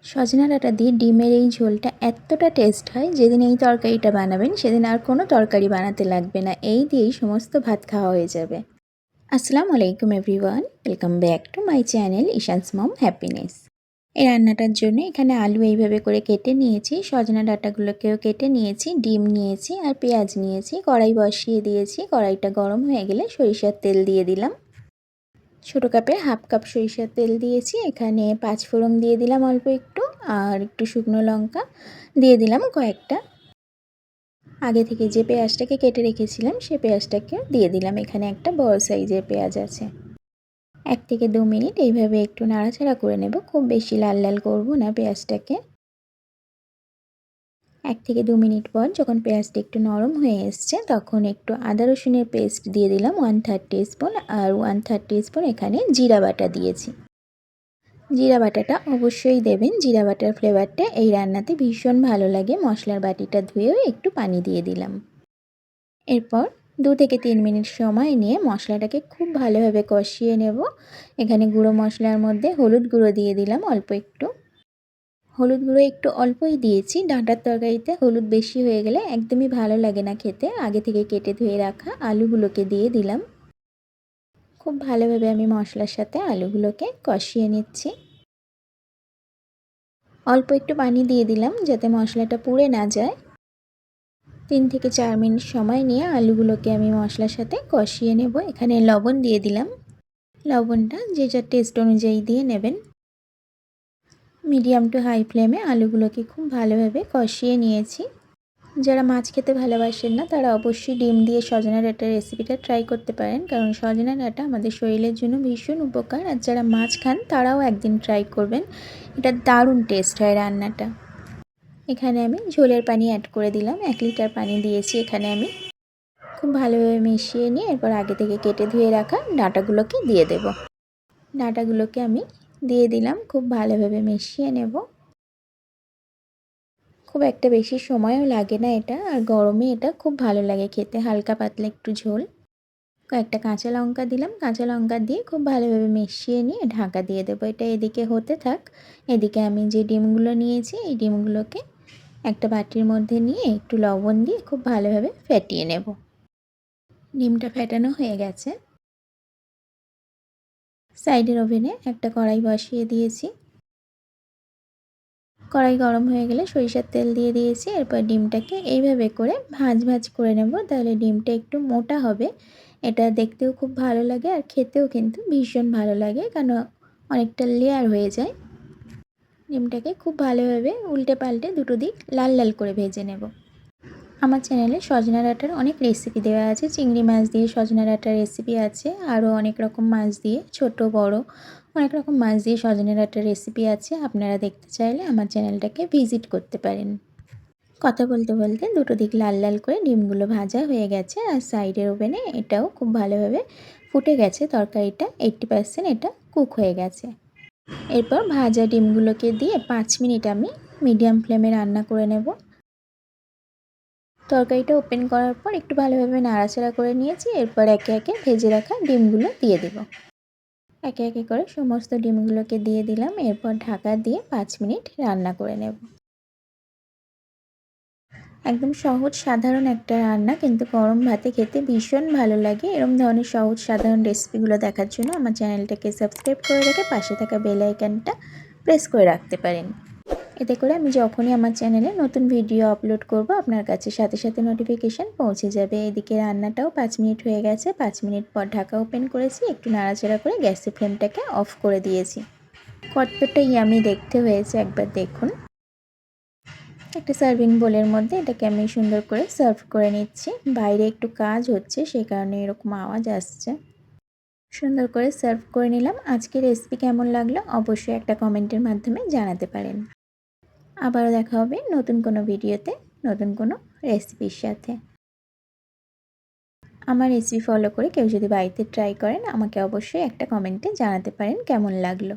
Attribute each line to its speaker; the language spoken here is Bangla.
Speaker 1: সজনা ডাঁটা দিয়ে ডিমের এই ঝোলটা এতটা টেস্ট হয়, যেদিন এই তরকারিটা বানাবেন সেদিন আর কোনো তরকারি বানাতে লাগবে না, এই দিয়েই সমস্ত ভাত খাওয়া হয়ে যাবে। আসসালামু আলাইকুম everyone, welcome back to my channel Ishan's mom happiness. এই রান্নাটার জন্য এখানে আলু এইভাবে করে কেটে নিয়েছি, সজনা ডাঁটাগুলোকেও কেটে নিয়েছি, ডিম নিয়েছি আর পেঁয়াজ নিয়েছি। কড়াই বসিয়ে দিয়েছি, কড়াইটা গরম হয়ে গেলে সরিষার তেল দিয়ে দিলাম। ছোটো কাপের হাফ কাপ সরিষার তেল দিয়েছি। এখানে 5 ফোড়ন দিয়ে দিলাম অল্প একটু, আর একটু শুকনো লঙ্কা দিয়ে দিলাম কয়েকটা। আগে থেকে যে পেঁয়াজটাকে কেটে রেখেছিলাম সে পেঁয়াজটাকে দিয়ে দিলাম। এখানে একটা বড় সাইজের পেঁয়াজ আছে। 1 থেকে 2 মিনিট এইভাবে একটু নাড়াচাড়া করে নেব, খুব বেশি লাল লাল করব না পেঁয়াজটাকে। 1 থেকে 2 মিনিট পর যখন পেঁয়াজটা একটু নরম হয়ে এসছে, তখন একটু আদা রসুনের পেস্ট দিয়ে দিলাম 1/3 টিস্পুন, আর 1/3 টিস্পুন এখানে জিরা বাটা দিয়েছি। জিরা বাটাটা অবশ্যই দেবেন, জিরা বাটার ফ্লেভারটা এই রান্নাতে ভীষণ ভালো লাগে। মশলার বাটিটা ধুয়েও একটু পানি দিয়ে দিলাম। এরপর 2 থেকে 3 মিনিট সময় নিয়ে মশলাটাকে খুব ভালোভাবে কষিয়ে নেব। এখানে গুঁড়ো মশলার মধ্যে হলুদ গুঁড়ো দিয়ে দিলাম অল্প একটু। হলুদ গুঁড়ো একটু অল্পই দিয়েছি, ডাঁটার তরকারিতে হলুদ বেশি হয়ে গেলে একদমই ভালো লাগে না খেতে। আগে থেকে কেটে ধুয়ে রাখা আলুগুলোকে দিয়ে দিলাম। খুব ভালোভাবে আমি মশলার সাথে আলুগুলোকে কষিয়ে নিচ্ছি। অল্প একটু পানি দিয়ে দিলাম যাতে মশলাটা পুড়ে না যায়। 3 থেকে 4 মিনিট সময় নিয়ে আলুগুলোকে আমি মশলার সাথে কষিয়ে নেব। এখানে লবণ দিয়ে দিলাম। লবণটা যে যার টেস্ট অনুযায়ী দিয়ে নেবেন। মিডিয়াম টু হাই ফ্লেমে আলুগুলোকে খুব ভালোভাবে কষিয়ে নিয়েছি। যারা মাছ খেতে ভালোবাসেন না তারা অবশ্যই ডিম দিয়ে সজনা ডাঁটার রেসিপিটা ট্রাই করতে পারেন, কারণ সজনা ডাঁটা আমাদের শরীরের জন্য ভীষণ উপকার। আর যারা মাছ খান তারাও একদিন ট্রাই করবেন, এটা দারুণ টেস্ট হয় রান্নাটা। এখানে আমি ঝোলের পানি অ্যাড করে দিলাম, 1 লিটার পানি দিয়েছি এখানে আমি। খুব ভালোভাবে মিশিয়ে নিয়ে এরপর আগে থেকে কেটে ধুয়ে রাখা ডাঁটাগুলোকে দিয়ে দেব। ডাঁটাগুলোকে আমি দিয়ে দিলাম, খুব ভালোভাবে মিশিয়ে নেব। খুব একটা বেশি সময়ও লাগে না এটা, আর গরমে এটা খুব ভালো লাগে খেতে, হালকা পাতলা একটু ঝোল। কয়েকটা কাঁচা লঙ্কা দিলাম, কাঁচা লঙ্কা দিয়ে খুব ভালোভাবে মিশিয়ে নিয়ে ঢাকা দিয়ে দেবো। এটা এদিকে হতে থাক। এদিকে আমি যে ডিমগুলো নিয়েছি এই ডিমগুলোকে একটা বাটির মধ্যে নিয়ে একটু লবণ দিয়ে খুব ভালোভাবে ফেটিয়ে নেব। ডিমটা ফেটানো হয়ে গেছে। সাইডের ওভেনে একটা কড়াই বসিয়ে দিয়েছি। কড়াই গরম হয়ে গেলে সরিষার তেল দিয়ে দিয়েছি। এরপর ডিমটাকে এইভাবে করে ভাঁজ ভাঁজ করে নেব, তাহলে ডিমটা একটু মোটা হবে। এটা দেখতেও খুব ভালো লাগে আর খেতেও কিন্তু ভীষণ ভালো লাগে, কারণ অনেকটা লেয়ার হয়ে যায়। ডিমটাকে খুব ভালোভাবে উল্টে পাল্টে দুটো দিক লাল লাল করে ভেজে নেব। আমার চ্যানেলে সজনা ডাঁটার অনেক রেসিপি দেওয়া আছে। চিংড়ি মাছ দিয়ে সজনা ডাঁটার রেসিপি আছে, আরও অনেক রকম মাছ দিয়ে, ছোট বড় অনেক রকম মাছ দিয়ে সজনা ডাঁটার রেসিপি আছে। আপনারা দেখতে চাইলে আমার চ্যানেলটাকে ভিজিট করতে পারেন। কথা বলতে বলতে দুটো দিক লাল লাল করে ডিমগুলো ভাজা হয়ে গেছে, আর সাইডের ওভেনে এটাও খুব ভালোভাবে ফুটে গেছে। তরকারিটা 80% এটা কুক হয়ে গেছে। এরপর ভাজা ডিমগুলোকে দিয়ে 5 মিনিট আমি মিডিয়াম ফ্লেমে রান্না করে নেব। তরকারিটা ওপেন করার পর একটু ভালোভাবে নাড়াচাড়া করে নিয়েছি। এরপর একে একে ভেজে রাখা ডিমগুলো দিয়ে দেব। একে একে করে সমস্ত ডিমগুলোকে দিয়ে দিলাম। এরপর ঢাকা দিয়ে 5 মিনিট রান্না করে নেব। একদম সহজ সাধারণ একটা রান্না, কিন্তু গরম ভাতে খেতে ভীষণ ভালো লাগে। এরকম ধরনের সহজ সাধারণ রেসিপিগুলো দেখার জন্য আমার চ্যানেলটাকে সাবস্ক্রাইব করে রেখে পাশে থাকা বেল আইকনটা প্রেস করে রাখতে পারেন। এতে করে আমি যখনই আমার চ্যানেলে নতুন ভিডিও আপলোড করব আপনার কাছে সাথে সাথে নোটিফিকেশান পৌঁছে যাবে। এদিকে রান্নাটাও 5 মিনিট হয়ে গেছে। 5 মিনিট পর ঢাকা ওপেন করেছি, একটু নাড়াচাড়া করে গ্যাসের ফ্লেমটাকে অফ করে দিয়েছি। কতটা ইয়ামি দেখতে হয়েছে একবার দেখুন। একটা সার্ভিং বোলের মধ্যে এটাকে আমি সুন্দর করে সার্ভ করে নিচ্ছি। বাইরে একটু কাজ হচ্ছে, সেই কারণে এরকম আওয়াজ আসছে। সুন্দর করে সার্ভ করে নিলাম। আজকের রেসিপি কেমন লাগলো অবশ্যই একটা কমেন্টের মাধ্যমে জানাতে পারেন। আবারও দেখা হবে নতুন কোনো ভিডিওতে, নতুন কোনো রেসিপির সাথে। আমার রেসিপি ফলো করে কেউ যদি বাড়িতে ট্রাই করেন আমাকে অবশ্যই একটা কমেন্টে জানাতে পারেন কেমন লাগলো।